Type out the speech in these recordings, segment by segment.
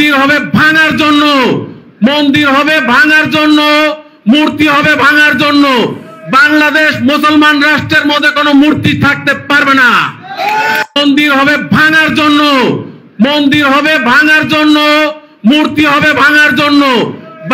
মন্দির হবে ভাঙার জন্য, মন্দির হবে ভাঙার জন্য, মূর্তি হবে ভাঙার জন্য। বাংলাদেশ মুসলমান রাষ্ট্রের মধ্যে কোনো মূর্তি থাকতে পারবে না। মন্দির হবে ভাঙার জন্য, মন্দির হবে ভাঙার জন্য, মূর্তি হবে ভাঙার জন্য।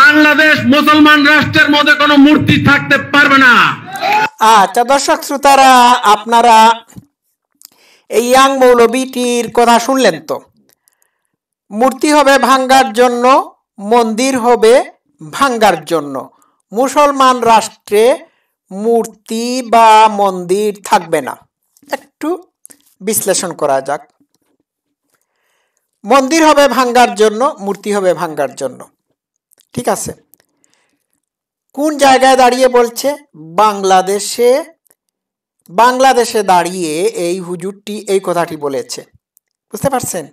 বাংলাদেশ মুসলমান রাষ্ট্রের মধ্যে কোনো মূর্তি থাকতে পারবে না। আচ্ছা দর্শক শ্রোতারা, আপনারা এই ইয়াং মৌলবীটির কথা শুনলেন তো। মূর্তি হবে ভাঙ্গার জন্য, মন্দির হবে ভাঙ্গার জন্য। মুসলমান রাষ্ট্রে মূর্তি বা মন্দির থাকবে না। একটু বিশ্লেষণ করা যাক। মন্দির হবে ভাঙ্গার জন্য, মূর্তি হবে ভাঙ্গার জন্য, ঠিক আছে। কোন জায়গায় দাঁড়িয়ে বলছে? বাংলাদেশে দাঁড়িয়ে এই হুজুরটি এই কথাটি বলেছে। বুঝতে পারছেন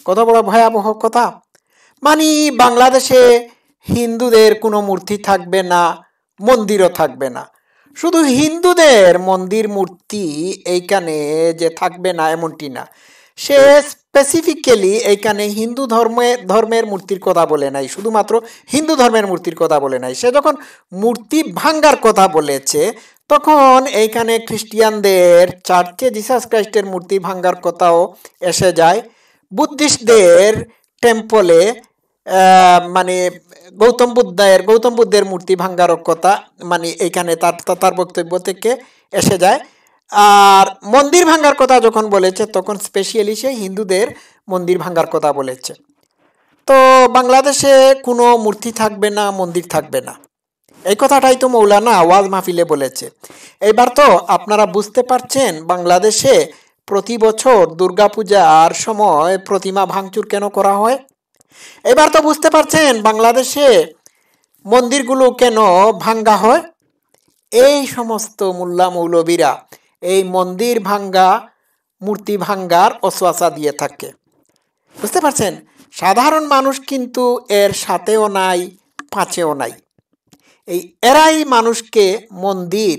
কত বড় ভয়াবহ কথা? মানে বাংলাদেশে হিন্দুদের কোনো মূর্তি থাকবে না, মন্দিরও থাকবে না। শুধু হিন্দুদের মন্দির মূর্তি এইখানে যে থাকবে না এমনটি না, সে স্পেসিফিক্যালি এইখানে হিন্দু ধর্মের মূর্তির কথা বলে নাই, শুধুমাত্র হিন্দু ধর্মের মূর্তির কথা বলে নাই। সে যখন মূর্তি ভাঙ্গার কথা বলেছে তখন এইখানে খ্রিস্টিয়ানদের চার্চে জিসাস ক্রাইস্টের মূর্তি ভাঙ্গার কথাও এসে যায়। বুদ্ধিস্টদের টেম্পলে মানে গৌতম বুদ্ধের মূর্তি ভাঙ্গার কথা মানে এইখানে তার বক্তব্য থেকে এসে যায়। আর মন্দির ভাঙ্গার কথা যখন বলেছে তখন স্পেশালি সে হিন্দুদের মন্দির ভাঙ্গার কথা বলেছে। তো বাংলাদেশে কোনো মূর্তি থাকবে না, মন্দির থাকবে না, এই কথাটাই তো মৌলানা ওয়াজ মাহফিলে বলেছে। এবার তো আপনারা বুঝতে পারছেন বাংলাদেশে প্রতি বছর দুর্গাপূজার সময় প্রতিমা ভাঙচুর কেন করা হয়। এবার তো বুঝতে পারছেন বাংলাদেশে মন্দিরগুলো কেন ভাঙ্গা হয়। এই সমস্ত মোল্লা মৌলবীরা এই মন্দির ভাঙ্গা, মূর্তি ভাঙ্গার অশ্বাসা দিয়ে থাকে। বুঝতে পারছেন? সাধারণ মানুষ কিন্তু এর সাথেও নাই, পাঁচেও নাই। এরাই মানুষকে মন্দির,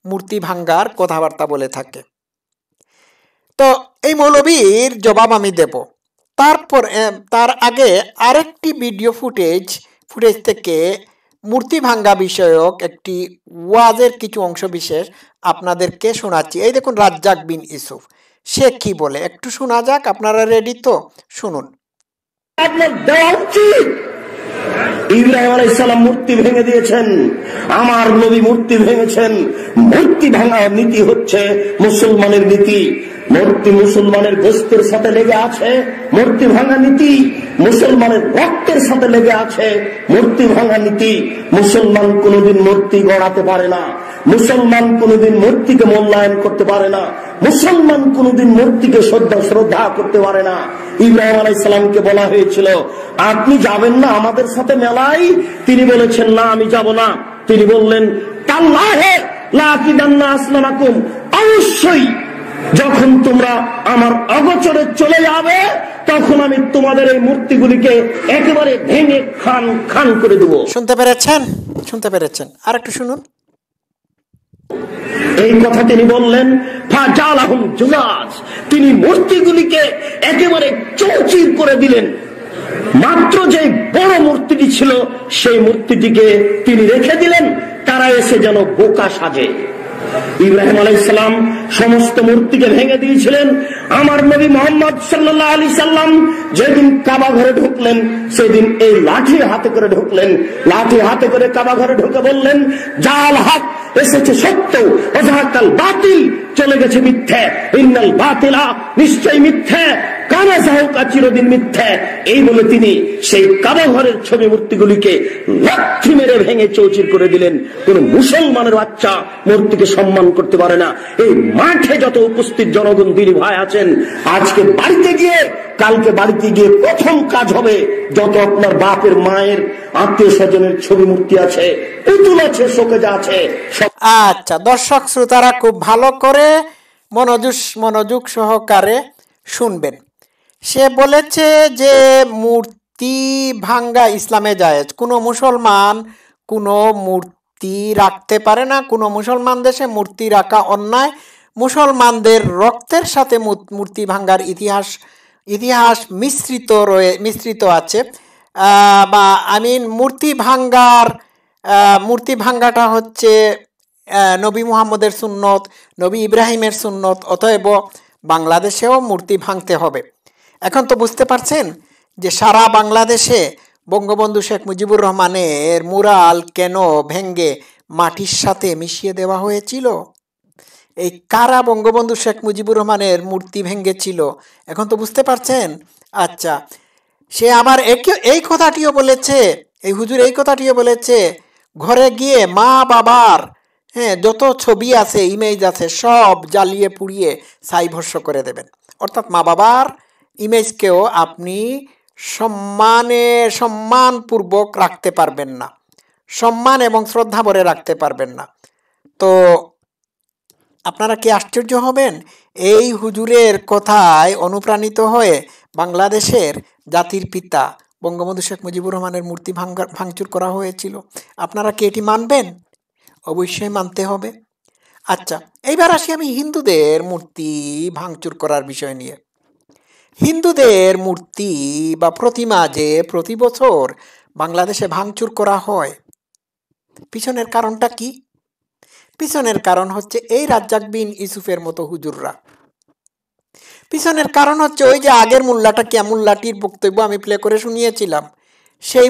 মূর্তি ভাঙ্গার কথাবার্তা বলে থাকে। তো এই মৌলবীর জবাব আমি দেব। তার আগে আরেকটি ভিডিও ফুটেজ থেকে মূর্তি ভাঙ্গা বিষয়ক একটি ওয়াজের কিছু অংশ বিশেষ আপনাদেরকে শোনাচ্ছি। এই দেখুন রাজ্জাক বিন ইউসুফ সে কি বলে, একটু শোনা যাক। আপনারা রেডি তো? শুনুন। ইব্রাহিম আলাইহিস সালাম মূর্তি ভেঙে দিয়েছেন, আমার নবী মূর্তি ভেঙেছেন। মূর্তি ভাঙার নীতি হচ্ছে মুসলমানের নীতি। মূর্তি মুসলমানের গোস্তের সাথে লেগে আছে, মূর্তি ভাঙা নীতি। মুসলমানের রক্তের সাথে লেগে আছে মূর্তি ভাঙা নীতি। মুসলমান কোনোদিন মূর্তি গড়াতে পারে না, মুসলমান কোনোদিন মূর্তিকে মূল্যায়ন করতে পারে না, মুসলমান কোনোদিন মূর্তিকে শ্রদ্ধা করতে পারে না। ইব্রাহিম আলাইহিস সালামকে বলা হয়েছিল আপনি যাবেন না আমাদের সাথে মেলায়? তিনি বলেছেন না আমি যাব না। তিনি বললেন তাল্লাহে লা আকিদান্না আসনামাকুম, অবশ্যই যখন তোমরা আমার অগোচরে চলে যাবে তখন আমি তোমাদের এই মূর্তিগুলিকে একেবারে ভেঙে খান খান করে দেব। শুনতে পেরেছেন? শুনতে পেরেছেন? আর একটু শুনুন। এই কথা তিনি বললেন ফাজালাহুম জুলাজ, তিনি মূর্তিগুলিকে একেবারে চৌচির করে দিলেন। মাত্র যে বড় মূর্তিটি ছিল সেই মূর্তিটিকে তিনি রেখে দিলেন, তারা এসে যেন বোকা সাজে। ইব্রাহিম আলাইহিস সালাম সমস্ত মূর্তিকে ভেঙে দিয়েছিলেন। আমার নবী মুহাম্মদ সাল্লাল্লাহু আলাইহি সাল্লাম যেদিন কাবা ঘরে ঢুকলেন সেদিন এই লাঠি হাতে করে ঢুকলেন। লাঠি হাতে করে কাবা ঘরে ঢুকে বললেন জাল হক, এসেছে সত্য, ওয়াজাহাকাল বাতিল, চলে গেছে মিথ্যে। ইন্নাল বাতিলা, নিশ্চয় মিথ্যে, কানা যাহুকা, চিরদিন মিথ্যে। এই বলে তিনি সেই কাবা ঘরের ছবি মূর্তিগুলিকে লাঠি মেরে ভেঙে চৌচির করে দিলেন। কোন মুসলমানের বাচ্চা মূর্তিকে সম্মান করতে পারে না। এই মাঠে যত উপস্থিত জনগণ দিনী ভাই আছেন, আজকে বাড়িতে গিয়ে, কালকে বাড়িতে গিয়ে প্রথম কাজ হবে যত আপনার বাপের মায়ের আত্মীয় স্বজনের ছবি মূর্তি আছে, পুতুল আছে, শোকেজ আছে। আচ্ছা দর্শক শ্রোতারা খুব ভালো করে মনোযোগ সহকারে শুনবেন। সে বলেছে যে মূর্তি ভাঙ্গা ইসলামে জায়েজ। কোনো মুসলমান কোনো মূর্তি রাখতে পারে না, কোনো মুসলমান দেশে মূর্তি রাখা অন্যায়। মুসলমানদের রক্তের সাথে মূর্তি ভাঙ্গার ইতিহাস ইতিহাস মিশ্রিত আছে, বা মূর্তি ভাঙ্গাটা হচ্ছে নবী মুহাম্মদের সুন্নত, নবী ইব্রাহিমের সুন্নত, অতএব বাংলাদেশেও মূর্তি ভাঙতে হবে। এখন তো বুঝতে পারছেন যে সারা বাংলাদেশে বঙ্গবন্ধু শেখ মুজিবুর রহমানের মুরাল কেন ভেঙ্গে মাটির সাথে মিশিয়ে দেওয়া হয়েছিল। এই কারা বঙ্গবন্ধু শেখ মুজিবুর রহমানের মূর্তি ভেঙ্গেছিল এখন তো বুঝতে পারছেন। আচ্ছা, সে আবার এই কথাটিও বলেছে, এই হুজুর এই কথাটিও বলেছে, ঘরে গিয়ে মা বাবার যত ছবি আছে, ইমেজ আছে, সব জ্বালিয়ে পুড়িয়ে ছাইভস্য করে দেবেন। অর্থাৎ মা বাবার ইমেজকেও আপনি সম্মানপূর্বক রাখতে পারবেন না, সম্মান এবং শ্রদ্ধা ভরে রাখতে পারবেন না। তো আপনারা কি আশ্চর্য হবেন? এই হুজুরের কথায় অনুপ্রাণিত হয়ে বাংলাদেশের জাতির পিতা বঙ্গবন্ধু শেখ মুজিবুর রহমানের মূর্তি ভাঙচুর করা হয়েছিল। আপনারা কি এটি মানবেন? অবশ্যই মানতে হবে। আচ্ছা, এইবার আসি আমি হিন্দুদের মূর্তি ভাঙচুর করার বিষয় নিয়ে। হিন্দুদের মূর্তি বা প্রতিমা যে প্রতি বছর বাংলাদেশে ভাঙচুর করা হয়, পিছনের কারণটা কি? পিছনের কারণ হচ্ছে এই রাজ্জাক বিন ইউসুফের মতো হুজুররা। পিছনের কারণ হচ্ছে ওই যে আগের মোল্লাটির বক্তব্য আমি প্লে করে শুনিয়েছিলাম, সেই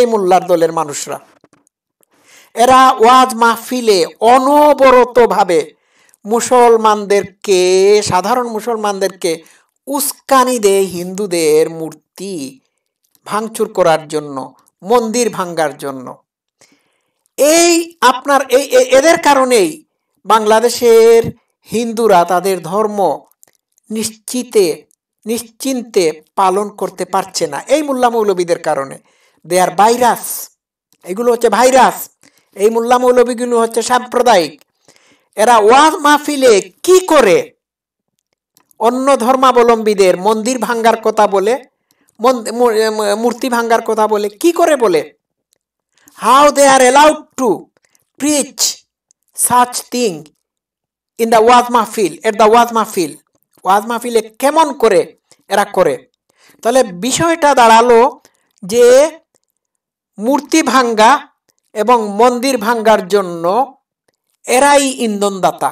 মোল্লার দলের মানুষরা, এরা ওয়াজ মাহফিলে অনবরতভাবে সাধারণ মুসলমানদেরকে উস্কানি দেয় হিন্দুদের মূর্তি ভাঙচুর করার জন্য, মন্দির ভাঙ্গার জন্য। এদের কারণেই বাংলাদেশের হিন্দুরা তাদের ধর্ম নিশ্চিন্তে পালন করতে পারছে না, এই মোল্লা মৌলবীদের কারণে। দে আর ভাইরাস, এগুলো হচ্ছে ভাইরাস। এই মোল্লা মৌলবীগুলো হচ্ছে সাম্প্রদায়িক। এরা ওয়াজ মাহফিলে কি করে অন্য ধর্মাবলম্বীদের মন্দির ভাঙ্গার কথা বলে, মূর্তি ভাঙ্গার কথা বলে, কি করে বলে? How they are allowed to preach such thing in the ওয়াজ মাহফিল, at the ওয়াজ মাহফিল। ওয়াজ মাহফিলে কেমন করে এরা করে? তাহলে বিষয়টা দাঁড়ালো যে মূর্তি ভাঙ্গা এবং মন্দির ভাঙ্গার জন্য এরাই ইন্ধনদাতা।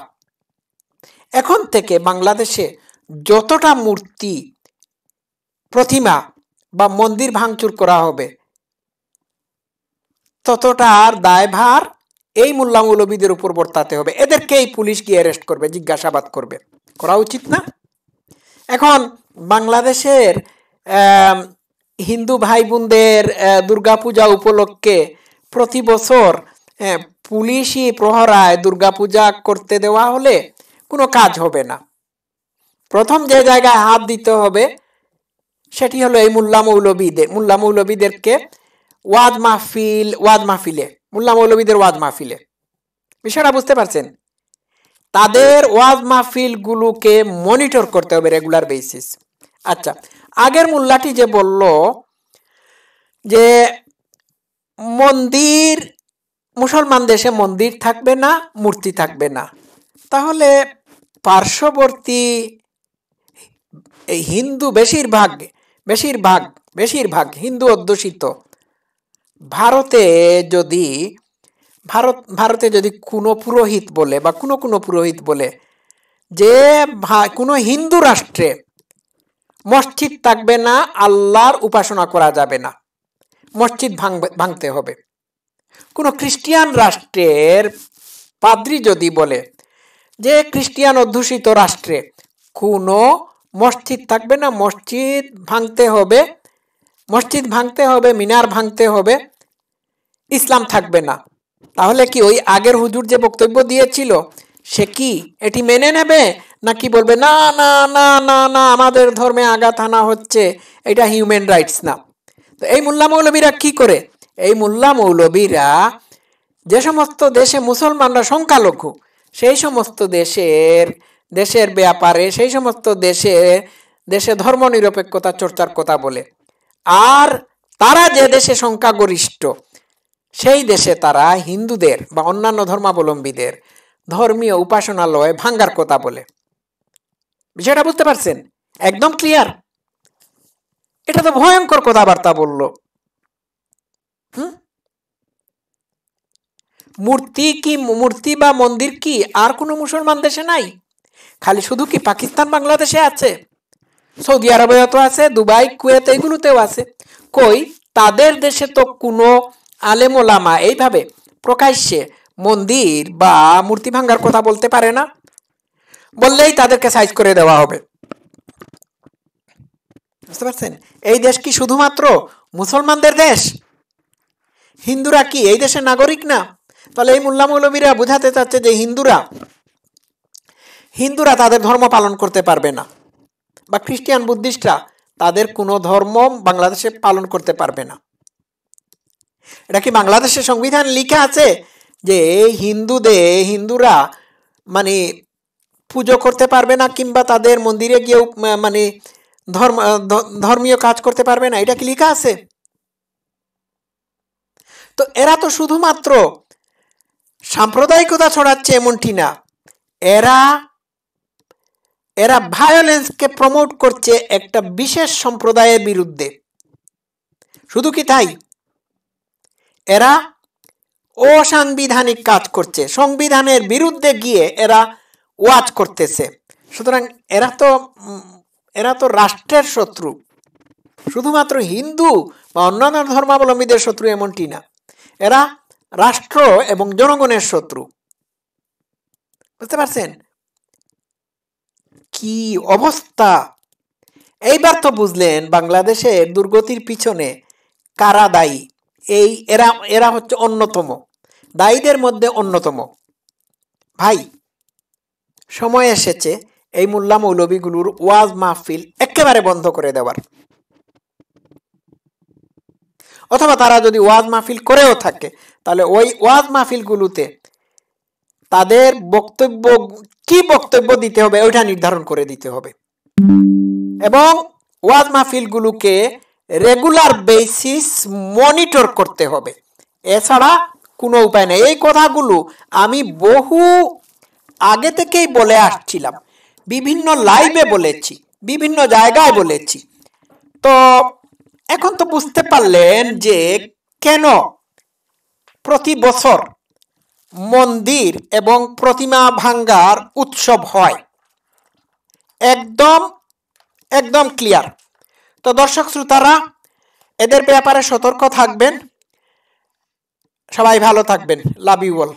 এখন থেকে বাংলাদেশে যতটা মূর্তি, প্রতিমা বা মন্দির ভাঙচুর করা হবে, ততটার দায়ভার এই মোল্লা মৌলবীদের উপর বর্তাতে হবে। এদেরকেই পুলিশ গিয়ে অ্যারেস্ট করবে, জিজ্ঞাসাবাদ করবে। করা উচিত না? এখন বাংলাদেশের হিন্দু ভাই বোনদের দুর্গাপূজা উপলক্ষে প্রতি বছর পুলিশি প্রহরায় দুর্গাপূজা করতে দেওয়া হলে কোনো কাজ হবে না। প্রথম যে জায়গায় হাত দিতে হবে সেটি হলো এই মোল্লা মৌলবীদেরকে ওয়াজ মাহফিলে মোল্লা মৌলবীদের ওয়াজ মাহফিলে। বিষয়টা বুঝতে পারছেন? তাদের ওয়াজ মাহফিলগুলোকে মনিটর করতে হবে রেগুলার বেসিস। আচ্ছা, আগের মোল্লাটি যে বলল যে মুসলমান দেশে মন্দির থাকবে না, মূর্তি থাকবে না, তাহলে পার্শ্ববর্তী হিন্দু বেশিরভাগ হিন্দু অধ্যুষিত ভারতে যদি কোনো পুরোহিত বলে বা কোনো পুরোহিত বলে যে কোনো হিন্দু রাষ্ট্রে মসজিদ থাকবে না, আল্লাহর উপাসনা করা যাবে না, মসজিদ ভাঙতে হবে। কোনো খ্রিস্টিয়ান রাষ্ট্রের পাদ্রী যদি বলে যে খ্রিস্টিয়ান অধ্যুষিত রাষ্ট্রে কোনো মসজিদ থাকবে না, মসজিদ ভাঙতে হবে, মিনার ভাঙতে হবে, ইসলাম থাকবে না, তাহলে কি ওই আগের হুজুর যে বক্তব্য দিয়েছিল সে কি এটি মেনে নেবে? নাকি বলবে না না না না না আমাদের ধর্মে আঘাত আনা হচ্ছে, এটা হিউম্যান রাইটস না? তো এই মোল্লা মৌলবীরা কি করে? এই মোল্লা মৌলবীরা যে সমস্ত দেশে মুসলমানরা সংখ্যালঘু, সেই সমস্ত দেশের ব্যাপারে, সেই সমস্ত দেশে ধর্ম নিরপেক্ষতা চর্চার কথা বলে। আর তারা যে দেশে সংখ্যাগরিষ্ঠ সেই দেশে তারা হিন্দুদের বা অন্যান্য ধর্মাবলম্বীদের ধর্মীয় উপাসনালয় ভাঙ্গার কথা বলে। বিষয়টা বুঝতে পারছেন? একদম ক্লিয়ার। এটা তো ভয়ঙ্কর কথাবার্তা বলল। মূর্তি বা মন্দির কি আর কোনো মুসলমান দেশে নাই? খালি শুধু কি পাকিস্তান বাংলাদেশে আছে? সৌদি আরবেও তো আছে, দুবাই কুয়েত এগুলোতেও আছে। কই তাদের দেশে তো কোনো আলেম ওলামা এইভাবে প্রকাশ্যে মন্দির বা মূর্তি ভাঙ্গার কথা বলতে পারে না। বললেই তাদেরকে সাইজ করে দেওয়া হবে। বুঝতে পারছেন? এই দেশ কি শুধুমাত্র মুসলমানদের দেশ? হিন্দুরা কি এই দেশের নাগরিক না? তাহলে এই মোল্লা মৌলবীরা বোঝাতে চাচ্ছে যে হিন্দুরা তাদের ধর্ম পালন করতে পারবে না, বা খ্রিস্টান বুদ্ধিস্টরা তাদের কোনো ধর্ম বাংলাদেশে পালন করতে পারবে না। এটা কি বাংলাদেশের সংবিধান লিখা আছে যে হিন্দুরা মানে পুজো করতে পারবে না, কিংবা তাদের মন্দিরে গিয়েও মানে ধর্মীয় কাজ করতে পারবে না? এটা কি লেখা আছে? তো এরা তো শুধুমাত্র সাম্প্রদায়িকতা ছড়াচ্ছে এমনটি না, এরা ভায়োলেন্সকে প্রমোট করছে একটা বিশেষ সম্প্রদায়ের বিরুদ্ধে। শুধু কি তাই, এরা অসাংবিধানিক কাজ করছে, সংবিধানের বিরুদ্ধে গিয়ে এরা ওয়াজ করতেছে। সুতরাং এরা তো রাষ্ট্রের শত্রু, শুধুমাত্র হিন্দু বা অন্যান্য ধর্মাবলম্বীদের শত্রু এমনটি না, এরা রাষ্ট্র এবং জনগণের শত্রু। বুঝতে পারছেন কি অবস্থা? এইবার তো বুঝলেন বাংলাদেশের দুর্গতির পিছনে কারা দায়ী। এরা হচ্ছে অন্যতম দায়ীদের মধ্যে অন্যতম। ভাই, সময় এসেছে এই মোল্লা মৌলবীগুলোর ওয়াজ মাহফিল একেবারে বন্ধ করে দেওয়ার, অথবা তারা যদি ওয়াজ মাহফিল করেও থাকে তাহলে ওই ওয়াজ মাহফিলগুলোতে তাদের কি বক্তব্য দিতে হবে ওইটা নির্ধারণ করে দিতে হবে, এবং ওয়াজ মাহফিলগুলোকে রেগুলার বেসিস মনিটর করতে হবে। এছাড়া কোনো উপায় নেই। এই কথাগুলো আমি বহু আগে থেকেই বলে আসছিলাম, বিভিন্ন লাইভে বলেছি, বিভিন্ন জায়গায় বলেছি। তো এখন তো বুঝতে পারলেন যে কেন প্রতি বছর মন্দির এবং প্রতিমা ভাঙ্গার উৎসব হয়। একদম ক্লিয়ার। তো দর্শক শ্রোতারা, এদের ব্যাপারে সতর্ক থাকবেন। সবাই ভালো থাকবেন। Love you all.